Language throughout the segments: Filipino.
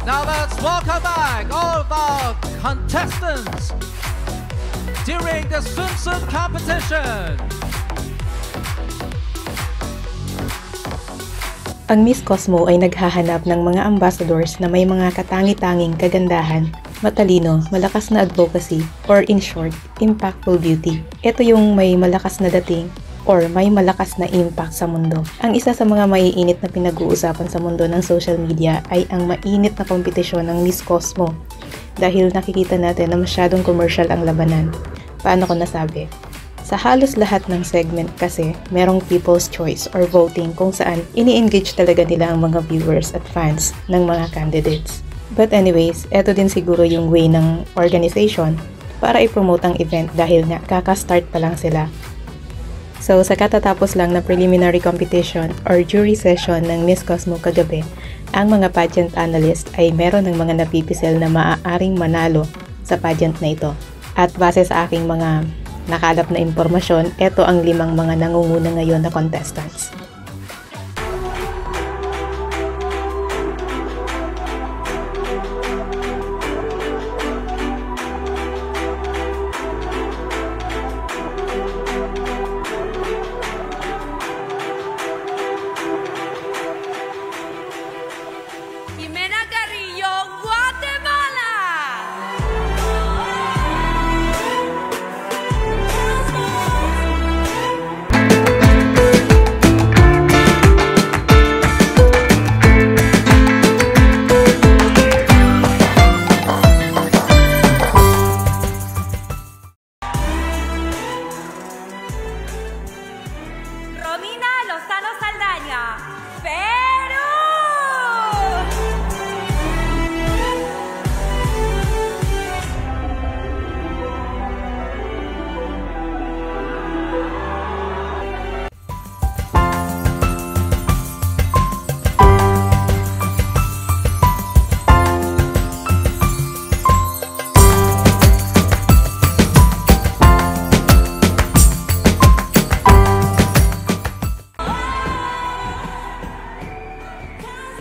Now let's welcome back all of our contestants during the swimsuit competition. Ang Miss Cosmo ay naghahanap ng mga ambassadors na may mga katangi-tanging kagandahan, matalino, malakas na advocacy, or in short, impactful beauty. Ito yung may malakas na dating or may malakas na impact sa mundo. Ang isa sa mga maiinit na pinag-uusapan sa mundo ng social media ay ang mainit na kompetisyon ng Miss Cosmo dahil nakikita natin na masyadong commercial ang labanan. Paano ko nasabi? Sa halos lahat ng segment kasi, merong people's choice or voting kung saan ini-engage talaga nila ang mga viewers at fans ng mga candidates. But anyways, eto din siguro yung way ng organization para i-promote ang event dahil nga kaka-start pa lang sila. So sa katatapos lang na preliminary competition or jury session ng Miss Cosmo kagabi, ang mga pageant analyst ay meron ng mga napipisil na maaaring manalo sa pageant na ito. At base sa aking mga nakalap na impormasyon, ito ang 5 mga nangunguna ngayon na contestants.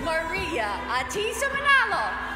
Maria Atiso Manalo